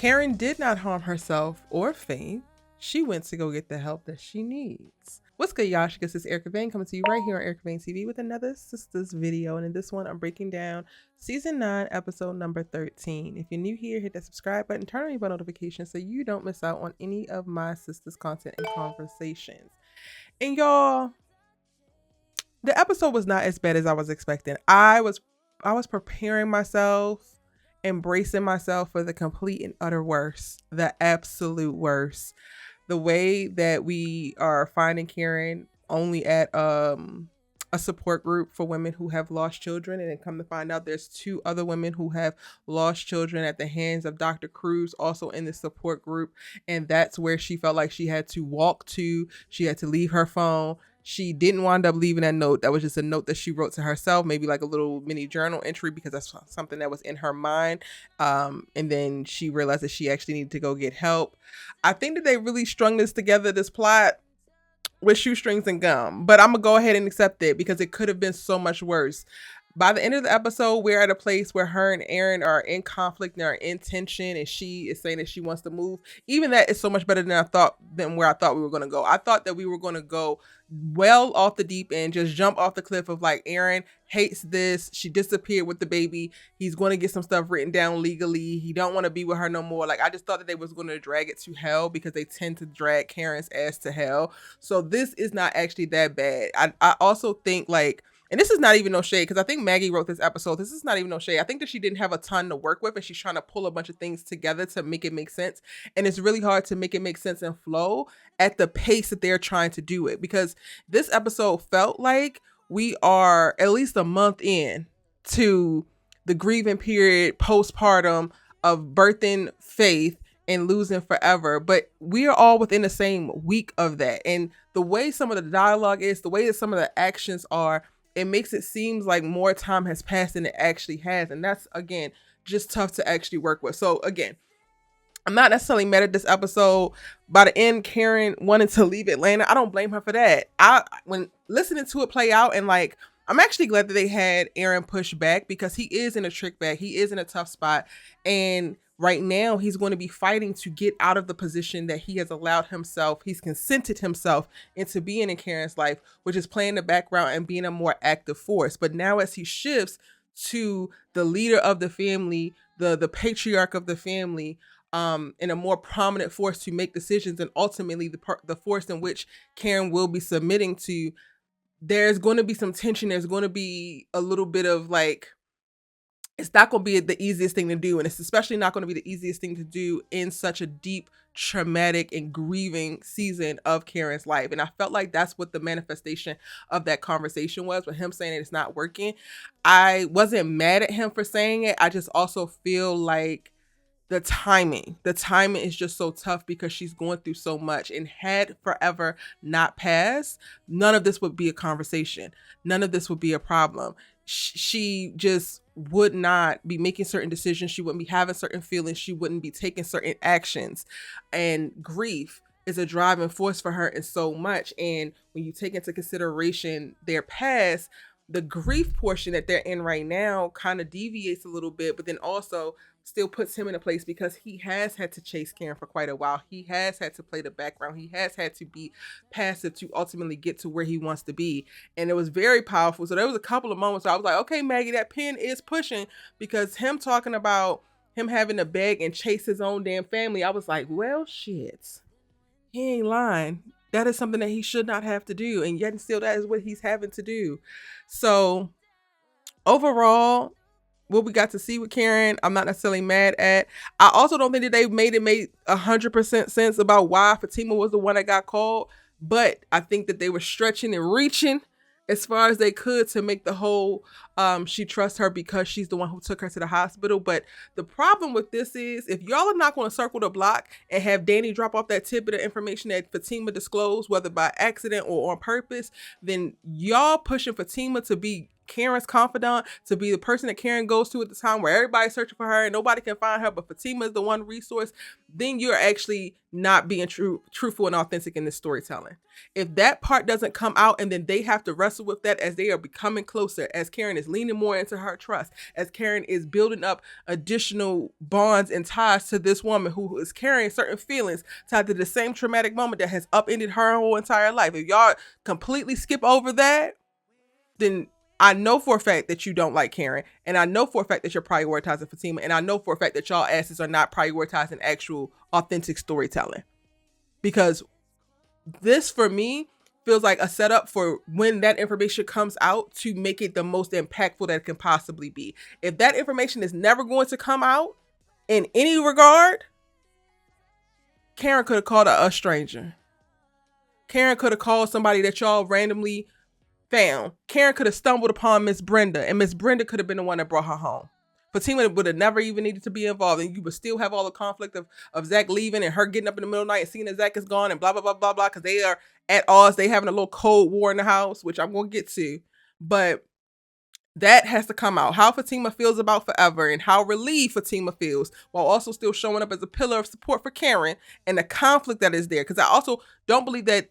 Karen did not harm herself or faint. She went to go get the help that she needs. What's good, y'all? This is Erica Vane coming to you right here on Erica Vane TV with another Sistas video. And in this one, I'm breaking down season 9, episode number 13. If you're new here, hit that subscribe button, turn on your bell notifications so you don't miss out on any of my sisters' content and conversations. And y'all, the episode was not as bad as I was expecting. I was preparing myself, embracing myself for the complete and utter worst, the absolute worst. The way that we are finding Karen only at a support group for women who have lost children, and then come to find out there's 2 other women who have lost children at the hands of Dr. Cruz, also in the support group. And that's where she felt like she had to walk to. She had to leave her phone. She didn't wind up leaving that note. That was just a note that she wrote to herself, maybe like a little mini journal entry, because that's something that was in her mind. And then she realized that she actually needed to go get help. I think that they really strung this together, this plot, with shoestrings and gum. But I'm going to go ahead and accept it because it could have been so much worse. By the end of the episode, we're at a place where her and Aaron are in conflict, and are in tension, and she is saying that she wants to move. Even that is so much better than where I thought we were going to go. I thought that we were going to go well off the deep end, just jump off the cliff of like, Aaron hates this. She disappeared with the baby. He's going to get some stuff written down legally. He don't want to be with her no more. Like, I just thought that they was going to drag it to hell because they tend to drag Karen's ass to hell. So this is not actually that bad. I also think like, and this is not even no shade, because I think Maggie wrote this episode. This is not even no shade. I think that she didn't have a ton to work with, and she's trying to pull a bunch of things together to make it make sense. And it's really hard to make it make sense and flow at the pace that they're trying to do it. Because this episode felt like we are at least a month in to the grieving period postpartum of birthing Faith and losing Forever. But we are all within the same week of that. And the way some of the dialogue is, the way that some of the actions are, it makes it seem like more time has passed than it actually has. And that's, again, just tough to actually work with. So, again, I'm not necessarily mad at this episode. By the end, Karen wanted to leave Atlanta. I don't blame her for that. When listening to it play out, and like, I'm actually glad that they had Aaron push back, because he is in a trick bag. He is in a tough spot. And right now, he's going to be fighting to get out of the position that he has allowed himself. He's consented himself into being in Karen's life, which is playing the background and being a more active force. But now as he shifts to the leader of the family, the patriarch of the family, in a more prominent force to make decisions, and ultimately the force in which Karen will be submitting to, there's going to be some tension. There's going to be a little bit of like, it's not going to be the easiest thing to do. And it's especially not going to be the easiest thing to do in such a deep, traumatic, and grieving season of Karen's life. And I felt like that's what the manifestation of that conversation was, with him saying that it's not working. I wasn't mad at him for saying it. I just also feel like the timing is just so tough, because she's going through so much. And had Forever not passed, none of this would be a conversation. None of this would be a problem. She just would not be making certain decisions. She wouldn't be having certain feelings. She wouldn't be taking certain actions. And grief is a driving force for her in so much. And when you take into consideration their past, the grief portion that they're in right now kind of deviates a little bit, but then also still puts him in a place, because he has had to chase Karen for quite a while. He has had to play the background. He has had to be passive to ultimately get to where he wants to be. And it was very powerful. So there was a couple of moments where I was like, okay, Maggie, that pen is pushing, because him talking about him having to beg and chase his own damn family, I was like, well, shit, he ain't lying. That is something that he should not have to do. And yet still that is what he's having to do. So overall, what we got to see with Karen, I'm not necessarily mad at. I also don't think that they made 100% sense about why Fatima was the one that got called. But I think that they were stretching and reaching as far as they could to make the whole she trusts her because she's the one who took her to the hospital. But the problem with this is, if y'all are not going to circle the block and have Danny drop off that tidbit of information that Fatima disclosed, whether by accident or on purpose, then y'all pushing Fatima to be Karen's confidant, to be the person that Karen goes to at the time where everybody's searching for her and nobody can find her, but Fatima is the one resource, then you're actually not being truthful and authentic in this storytelling. If that part doesn't come out and then they have to wrestle with that as they are becoming closer, as Karen is leaning more into her trust, as Karen is building up additional bonds and ties to this woman who is carrying certain feelings tied to the same traumatic moment that has upended her whole entire life. If y'all completely skip over that, then I know for a fact that you don't like Karen, and I know for a fact that you're prioritizing Fatima, and I know for a fact that y'all asses are not prioritizing actual authentic storytelling. Because this, for me, feels like a setup for when that information comes out to make it the most impactful that it can possibly be. If that information is never going to come out in any regard, Karen could have called a stranger. Karen could have called somebody that y'all randomly found. Karen could have stumbled upon Miss Brenda, and Miss Brenda could have been the one that brought her home. Fatima would have never even needed to be involved, and you would still have all the conflict of Zach leaving and her getting up in the middle of the night and seeing that Zach is gone and blah, blah, blah, blah, blah, because they are at odds. They having a little cold war in the house, which I'm going to get to. But that has to come out. How Fatima feels about Forever and how relieved Fatima feels, while also still showing up as a pillar of support for Karen, and the conflict that is there. Because I also don't believe that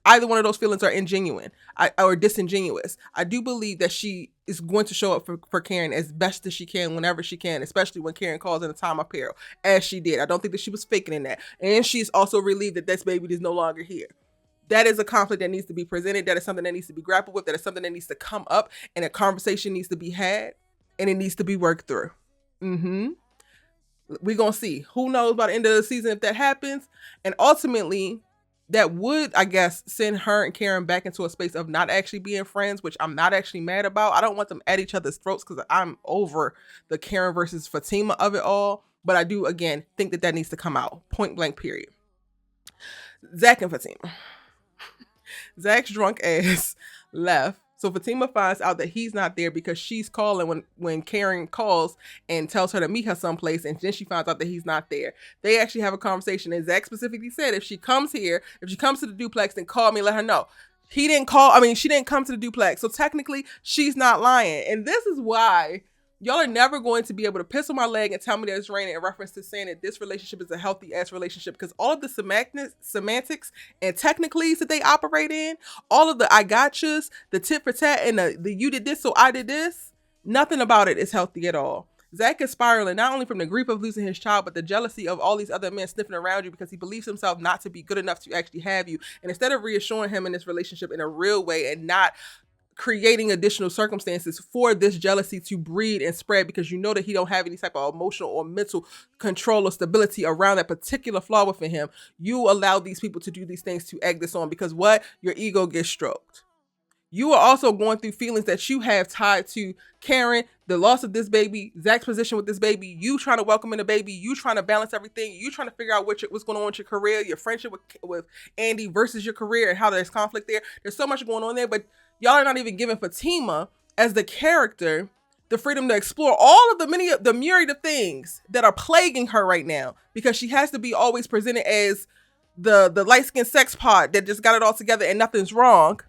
either one of those feelings are ingenuine or disingenuous. I do believe that she is going to show up for Karen as best as she can, whenever she can, especially when Karen calls in a time of peril, as she did. I don't think that she was faking in that. And she's also relieved that this baby is no longer here. That is a conflict that needs to be presented. That is something that needs to be grappled with. That is something that needs to come up, and a conversation needs to be had, and it needs to be worked through. We're going to see. Who knows by the end of the season if that happens. And ultimately, that would, I guess, send her and Karen back into a space of not actually being friends, which I'm not actually mad about. I don't want them at each other's throats because I'm over the Karen versus Fatima of it all. But I do, again, think that needs to come out. Point blank, period. Zach and Fatima. Zach's drunk ass left. So Fatima finds out that he's not there because she's calling when Karen calls and tells her to meet her someplace, and then she finds out that he's not there. They actually have a conversation, and Zach specifically said, if she comes to the duplex, then call me, let her know. She didn't come to the duplex. So technically, she's not lying. And this is why y'all are never going to be able to piss on my leg and tell me that it's raining in reference to saying that this relationship is a healthy ass relationship, because all of the semantics and technicalities that they operate in, all of the I gotchas, the tit for tat, and the you did this so I did this, nothing about it is healthy at all. Zach is spiraling not only from the grief of losing his child, but the jealousy of all these other men sniffing around you because he believes himself not to be good enough to actually have you. And instead of reassuring him in this relationship in a real way and not creating additional circumstances for this jealousy to breed and spread, because you know that he don't have any type of emotional or mental control or stability around that particular flaw within him, you allow these people to do these things to egg this on, because what? Your ego gets stroked. You are also going through feelings that you have tied to Karen, the loss of this baby, Zach's position with this baby, you trying to welcome in the baby, you trying to balance everything, you trying to figure out what's going on with your career, your friendship with Andy versus your career, and how there's conflict there. There's so much going on there, but y'all are not even giving Fatima as the character the freedom to explore all of the myriad of things that are plaguing her right now, because she has to be always presented as the light-skinned sex pod that just got it all together and nothing's wrong.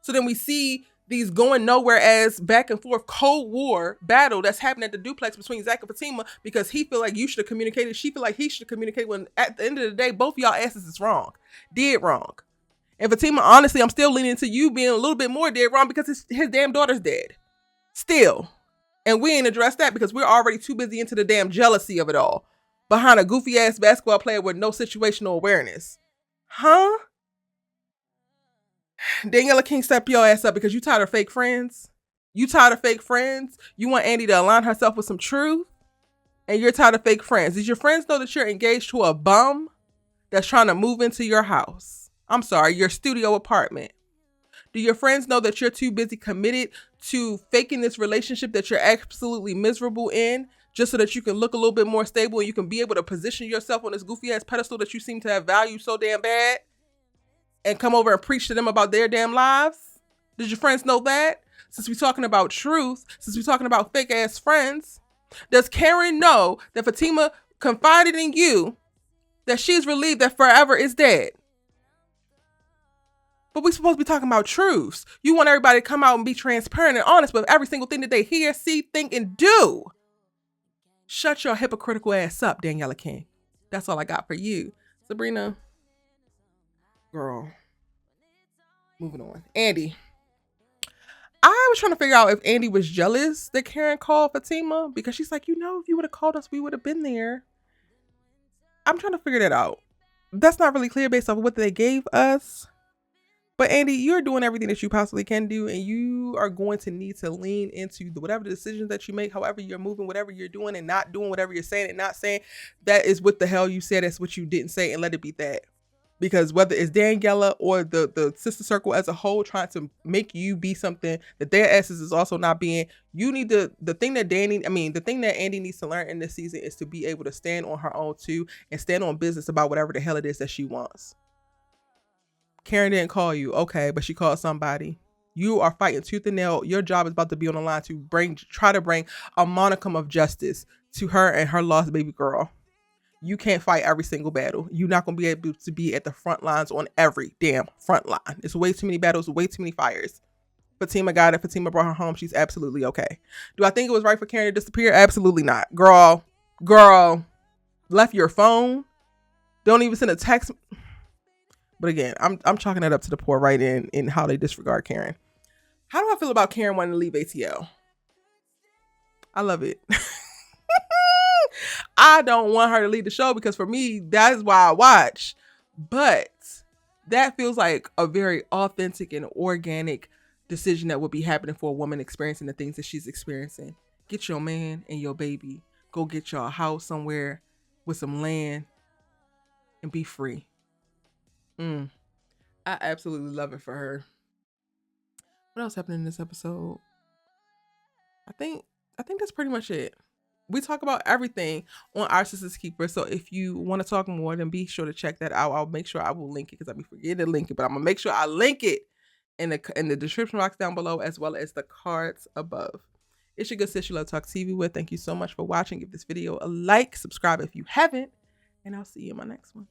So then we see these going nowhere as back and forth Cold War battle that's happening at the duplex between Zach and Fatima, because he feel like you should have communicated. She feel like he should have communicated, when at the end of the day, both y'all asses is wrong. Did wrong. And Fatima, honestly, I'm still leaning to you being a little bit more dead wrong, because his damn daughter's dead. Still. And we ain't addressed that because we're already too busy into the damn jealousy of it all, behind a goofy ass basketball player with no situational awareness. Huh? Daniella can't step your ass up because you tired of fake friends. You tired of fake friends. You want Andi to align herself with some truth, and you're tired of fake friends. Did your friends know that you're engaged to a bum that's trying to move into your house? I'm sorry, your studio apartment. Do your friends know that you're too busy committed to faking this relationship that you're absolutely miserable in, just so that you can look a little bit more stable and you can be able to position yourself on this goofy ass pedestal that you seem to have valued so damn bad, and come over and preach to them about their damn lives? Did your friends know that? Since we're talking about truth, since we're talking about fake ass friends, does Karen know that Fatima confided in you that she's relieved that Forever is dead? But we're supposed to be talking about truths. You want everybody to come out and be transparent and honest with every single thing that they hear, see, think, and do. Shut your hypocritical ass up, Daniella King. That's all I got for you. Sabrina, girl, moving on. Andy. I was trying to figure out if Andy was jealous that Karen called Fatima, because she's like, if you would have called us, we would have been there. I'm trying to figure that out. That's not really clear based off of what they gave us. But Andy, you're doing everything that you possibly can do, and you are going to need to lean into whatever the decisions that you make, however you're moving, whatever you're doing and not doing, whatever you're saying and not saying. That is what the hell you said. That's what you didn't say, and let it be that. Because whether it's Daniella or the sister circle as a whole trying to make you be something that their essence is also not being, you need the thing that Andy needs to learn in this season is to be able to stand on her own too and stand on business about whatever the hell it is that she wants. Karen didn't call you, okay, but she called somebody. You are fighting tooth and nail. Your job is about to be on the line to try to bring a monicum of justice to her and her lost baby girl. You can't fight every single battle. You're not going to be able to be at the front lines on every damn front line. It's way too many battles, way too many fires. Fatima got it. Fatima brought her home. She's absolutely okay. Do I think it was right for Karen to disappear? Absolutely not. Girl, left your phone. Don't even send a text. But again, I'm chalking that up to the poor right in how they disregard Karen. How do I feel about Karen wanting to leave ATL? I love it. I don't want her to leave the show because for me, that is why I watch. But that feels like a very authentic and organic decision that would be happening for a woman experiencing the things that she's experiencing. Get your man and your baby. Go get your house somewhere with some land and be free. I absolutely love it for her. What else happened in this episode? I think that's pretty much it. We talk about everything on our Sisters Keeper. So if you want to talk more, then be sure to check that out. I'll make sure I will link it because I'll be forgetting to link it, but I'm gonna make sure I link it in the description box down below as well as the cards above. It's your good sis you love Talk TV with. Thank you so much for watching. Give this video a like, subscribe if you haven't, and I'll see you in my next one.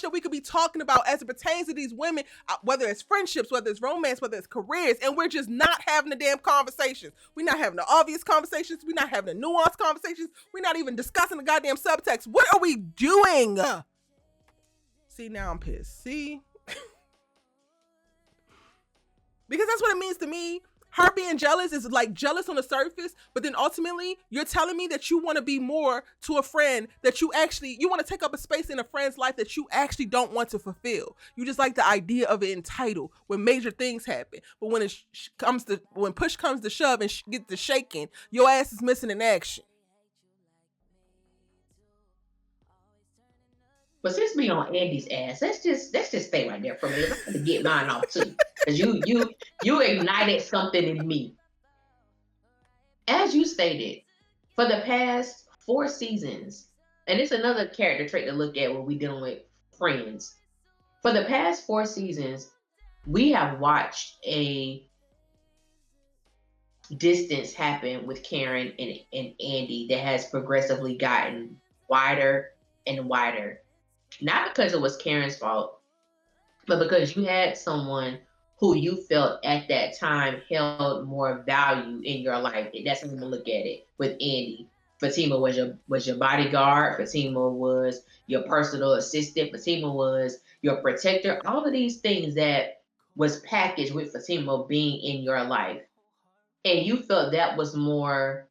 That we could be talking about as it pertains to these women, whether it's friendships, whether it's romance, whether it's careers, and we're just not having the damn conversations. We're not having the obvious conversations. We're not having the nuanced conversations. We're not even discussing the goddamn subtext. What are we doing? See, now I'm pissed. See? Because that's what it means to me. Her being jealous is like jealous on the surface, but then ultimately you're telling me that you want to be more to a friend that you want to take up a space in a friend's life that you actually don't want to fulfill. You just like the idea of it entitled when major things happen. But when when push comes to shove and get to shaking, your ass is missing in action. But since we on Andy's ass, let's just stay right there for a minute. I'm gonna get mine off too, because you ignited something in me. As you stated, for the past 4 seasons, and it's another character trait to look at when we dealing with friends. For the past 4 seasons, we have watched a distance happen with Karen and Andy that has progressively gotten wider and wider. Not because it was Karen's fault, but because you had someone who you felt at that time held more value in your life. And that's how I'm gonna look at it with Andy. Fatima was your bodyguard. Fatima was your personal assistant. Fatima was your protector. All of these things that was packaged with Fatima being in your life. And you felt that was more,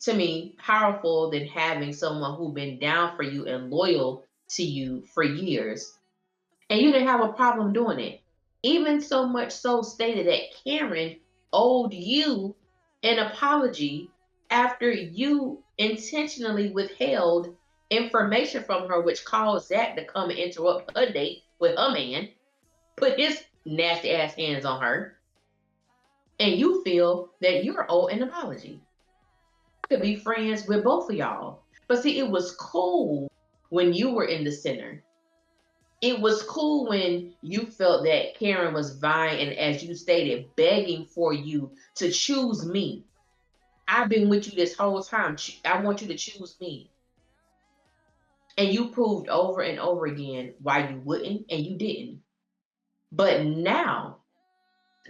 to me, powerful than having someone who been down for you and loyal to you for years. And you didn't have a problem doing it. Even so much so stated that Karen owed you an apology after you intentionally withheld information from her, which caused Zach to come and interrupt her date with a man, put his nasty ass hands on her, and you feel that you're owed an apology. I could be friends with both of y'all. But see, it was cool when you were in the center. It was cool when you felt that Karen was vying and, as you stated, begging for you to choose me. I've been with you this whole time. I want you to choose me. And you proved over and over again why you wouldn't, and you didn't. But now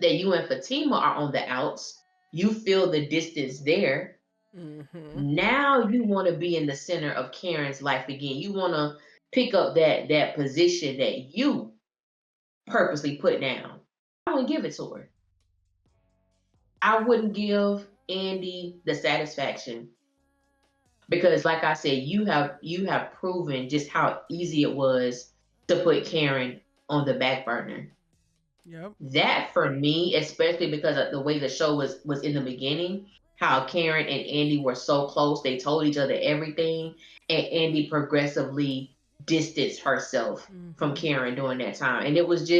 that you and Fatima are on the outs. You feel the distance there. Now you want to be in the center of Karen's life again. You want to pick up that position that you purposely put down. I wouldn't give it to her. I wouldn't give Andy the satisfaction because, like I said, you have proven just how easy it was to put Karen on the back burner. Yep. That for me, especially because of the way the show was in the beginning, how Karen and Andy were so close, they told each other everything, and Andy progressively distanced herself from Karen during that time, and it was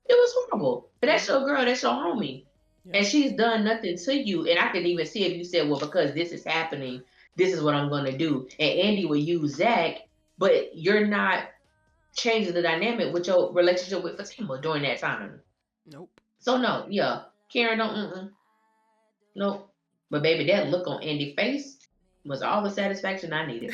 horrible. But that's your girl, that's your homie, and she's done nothing to you. And I could even see if you said, well, because this is happening, this is what I'm going to do, and Andy would use Zach, but you're not changing the dynamic with your relationship with Fatima during that time. Nope. So no, yeah, Karen don't. Nope. But baby, that look on Andy's face was all the satisfaction I needed.